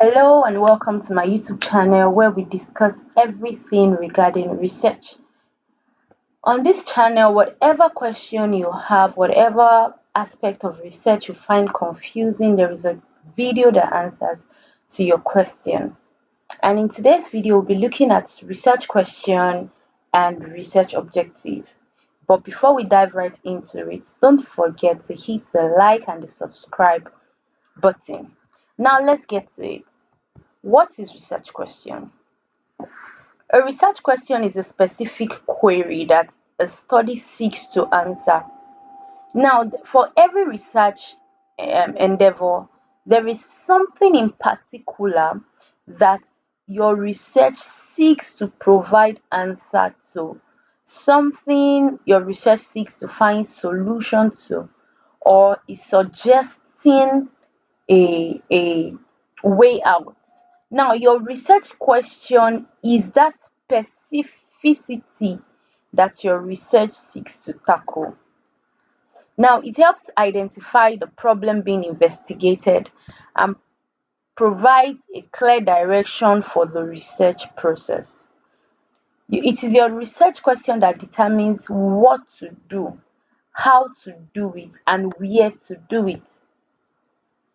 Hello and welcome to my YouTube channel where we discuss everything regarding research. On this channel, whatever question you have, whatever aspect of research you find confusing, there is a video that answers to your question. And in today's video, we'll be looking at research question and research objective. But before we dive right into it, don't forget to hit the like and the subscribe button. Now let's get to it. What is research question? A research question is a specific query that a study seeks to answer. Now, for every research endeavor, there is something in particular that your research seeks to provide answer to, something your research seeks to find solution to, or is suggesting a way out. Now, your research question is that specificity that your research seeks to tackle. Now, it helps identify the problem being investigated and provides a clear direction for the research process. It is your research question that determines what to do, how to do it, and where to do it.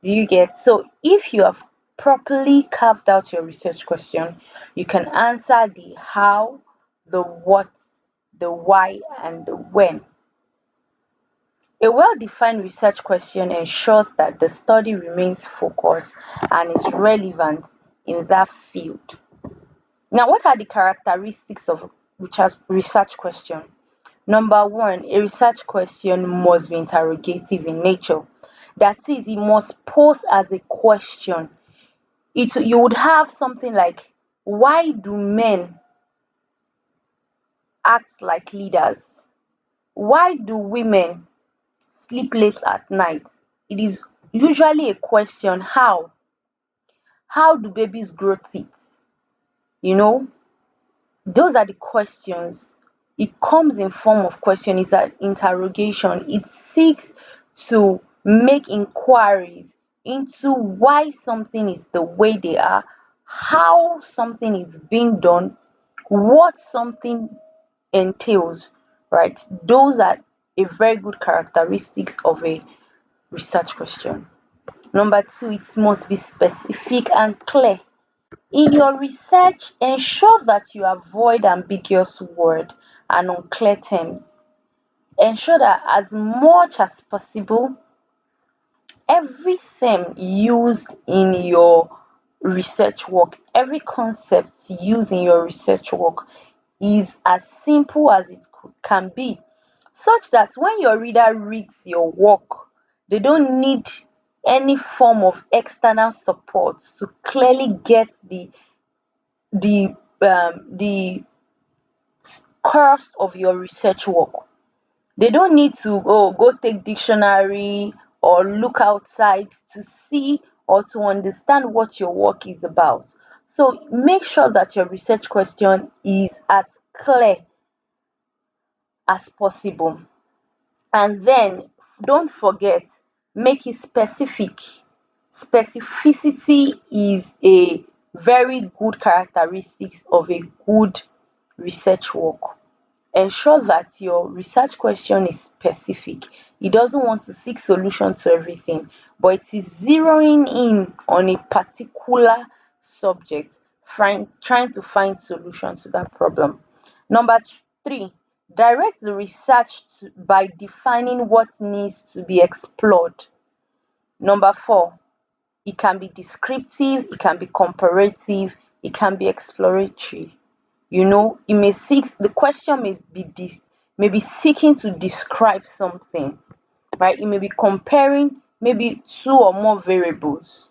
Do you get? So if you have properly carved out your research question, you can answer the how, the what, the why, and the when. A well-defined research question ensures that the study remains focused and is relevant in that field. Now, what are the characteristics of research question? Number one, a research question must be interrogative in nature. That is, it must pose as a question. You would have something like, why do men act like leaders? Why do women sleep late at night? It is usually a question. How do babies grow teeth? You know, those are the questions. It comes in form of question. It's an interrogation. It seeks to make inquiries into why something is the way they are, how something is being done, what something entails, right? Those are a very good characteristics of a research question. Number two, it must be specific and clear. In your research, ensure that you avoid ambiguous words and unclear terms. Ensure that as much as possible, every term used in your research work, every concept used in your research work is as simple as it can be, such that when your reader reads your work, they don't need any form of external support to clearly get the course of your research work. They don't need to go take dictionary or look outside to see or to understand what your work is about. So make sure that your research question is as clear as possible. And then don't forget, make it specific. Specificity is a very good characteristic of a good research work. Ensure that your research question is specific. It doesn't want to seek solution to everything, but it is zeroing in on a particular subject, trying to find solution to that problem. Number three, direct the research by defining what needs to be explored. Number four, it can be descriptive, it can be comparative, it can be exploratory. You may seek the question may be seeking to describe something, right? It may be comparing maybe two or more variables,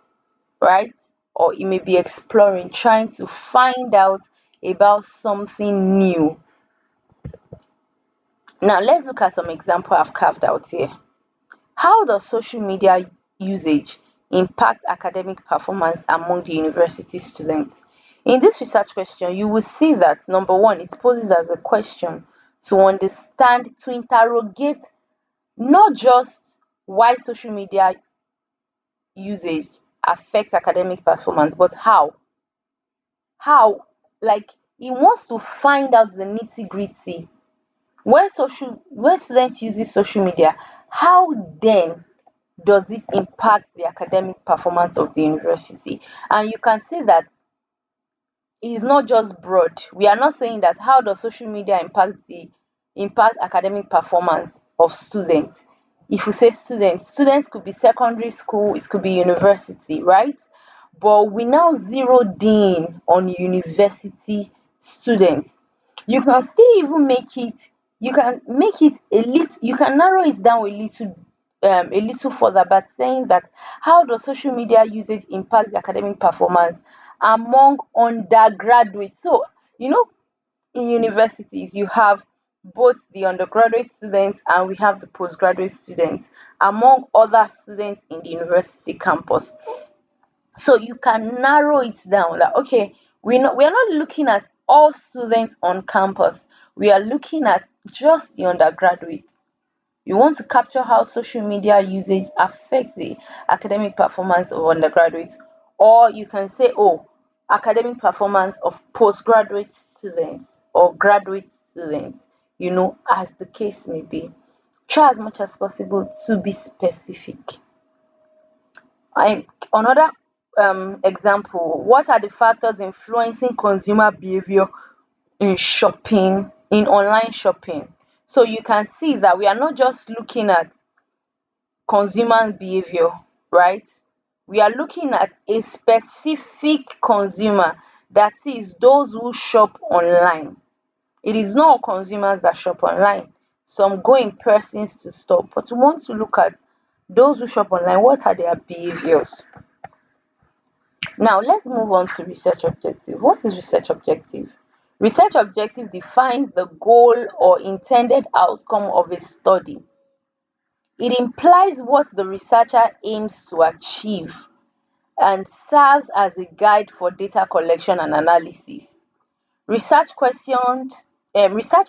right? Or it may be exploring, trying to find out about something new. Now let's look at some example I've carved out here. How does social media usage impact academic performance among the university students? In this research question, you will see that number one, it poses as a question to understand, to interrogate not just why social media usage affect academic performance, but how? How? Like, he wants to find out the nitty-gritty. When students uses social media, how then does it impact the academic performance of the university? And you can see that is not just broad. We are not saying that how does social media impact academic performance of students. If we say students, students could be secondary school, it could be university, right? But we now zeroed in on university students. You can still even make it, you can make it a little, you can narrow it down a little further by saying that how does social media usage impact the academic performance among undergraduates? So, in universities, you have both the undergraduate students and we have the postgraduate students among other students in the university campus. So you can narrow it down like, okay, we are not looking at all students on campus, we are looking at just the undergraduates. You want to capture how social media usage affects the academic performance of undergraduates, or you can say, oh, academic performance of postgraduate students or graduate students, as the case may be. Try as much as possible to be specific. Another example, what are the factors influencing consumer behavior in online shopping? So you can see that we are not just looking at consumer behavior, right? We are looking at a specific consumer, that is those who shop online. It is not all consumers that shop online. Some go in persons to store, but we want to look at those who shop online. What are their behaviors? Now let's move on to research objective. What is research objective? Research objective defines the goal or intended outcome of a study. It implies what the researcher aims to achieve and serves as a guide for data collection and analysis. Research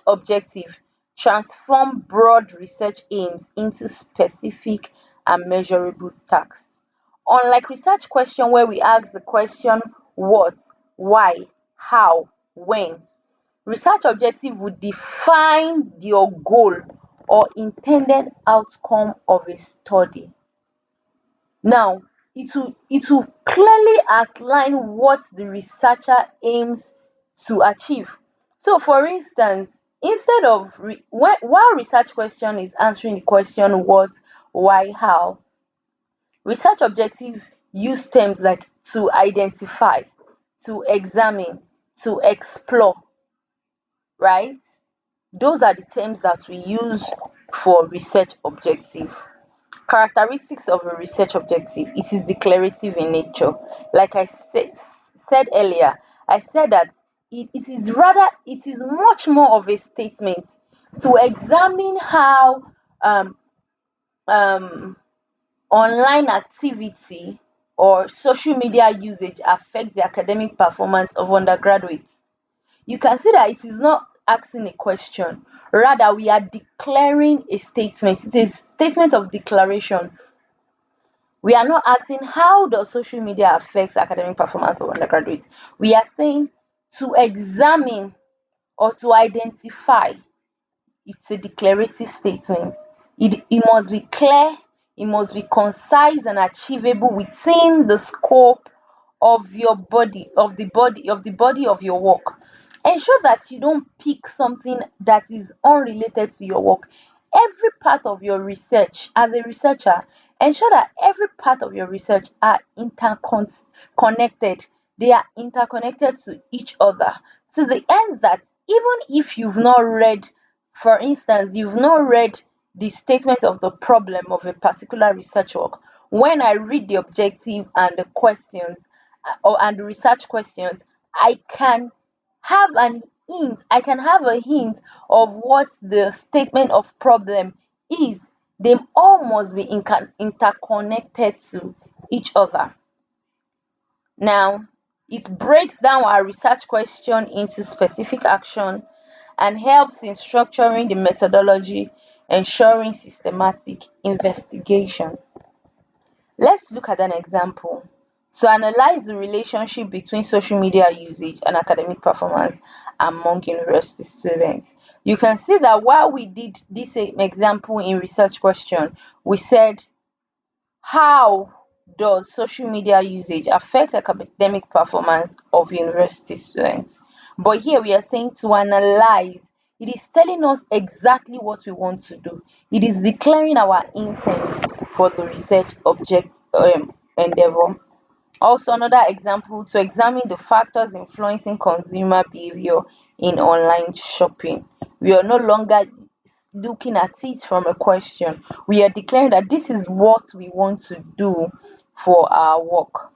objective transform broad research aims into specific and measurable tasks. Unlike research question where we ask the question what, why, how, when, research objective would define your goal or intended outcome of a study. Now, it will clearly outline what the researcher aims to achieve. So, for instance, instead of while research question is answering the question what, why, how, research objective use terms like to identify, to examine, to explore, right? Those are the terms that we use for research objective. Characteristics of a research objective: it is declarative in nature. Like I said earlier, I said that it is much more of a statement to examine how um online activity or social media usage affects the academic performance of undergraduates. You can see that it is not asking a question, rather we are declaring a statement. It is statement of declaration. We are not asking how does social media affects academic performance of undergraduates. We are saying to examine or to identify. It's a declarative statement. It must be clear, it must be concise and achievable within the scope of your body, of the body of your work. Ensure that you don't pick something that is unrelated to your work. Every part of your research, as a researcher, ensure that every part of your research are interconnected. They are interconnected to each other, to the end that even if you've not read, for instance, you've not read the statement of the problem of a particular research work, when I read the objective and the questions and the research questions, I can have an I can have a hint of what the statement of problem is. They all must be interconnected to each other. Now, it breaks down our research question into specific action and helps in structuring the methodology, ensuring systematic investigation. Let's look at an example. to analyze the relationship between social media usage and academic performance among university students. You can see that while we did this example in research question, we said, how does social media usage affect academic performance of university students? But here we are saying to analyze. It is telling us exactly what we want to do. It is declaring our intent for the research object endeavor. Also, another example, to examine the factors influencing consumer behavior in online shopping. We are no longer looking at it from a question. We are declaring that this is what we want to do for our work.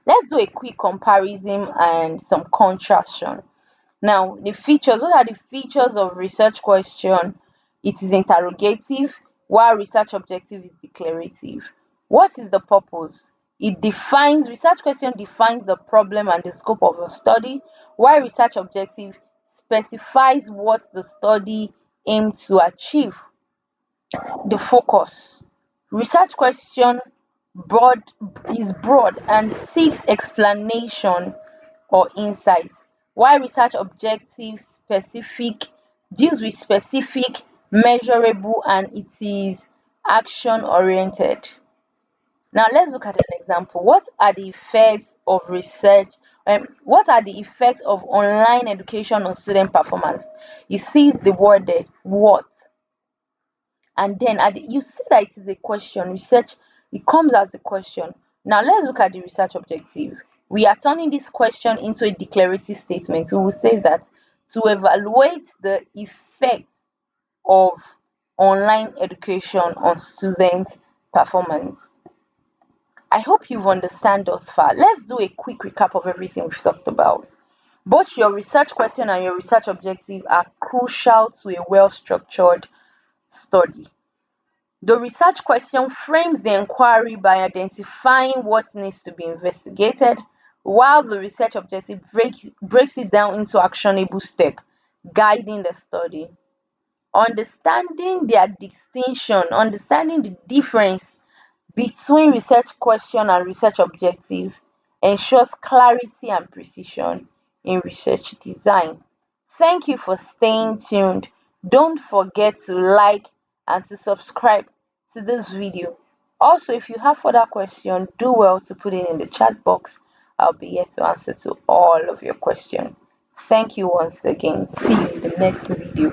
Let's do a quick comparison and some contrastion. Now, the features, what are the features of research question? It is interrogative, while research objective is declarative. What is the purpose? Research question defines the problem and the scope of a study, while research objective specifies what the study aims to achieve. The focus. Research question broad is broad and seeks explanation or insights, while research objective specific deals with specific, measurable, and it is action oriented. Now let's look at an example. What are the effects of online education on student performance? You see the word there, what? And then you see that it is a question. Research, it comes as a question. Now let's look at the research objective. We are turning this question into a declarative statement. We will say that to evaluate the effect of online education on student performance. I hope you've understand thus far. Let's do a quick recap of everything we've talked about. Both your research question and your research objective are crucial to a well-structured study. The research question frames the inquiry by identifying what needs to be investigated, while the research objective breaks it down into actionable steps, guiding the study. Understanding the difference between research question and research objective ensures clarity and precision in research design. Thank you for staying tuned. Don't forget to like and to subscribe to this video. Also, if you have further questions, do well to put it in the chat box. I'll be here to answer to all of your questions. Thank you once again. See you in the next video.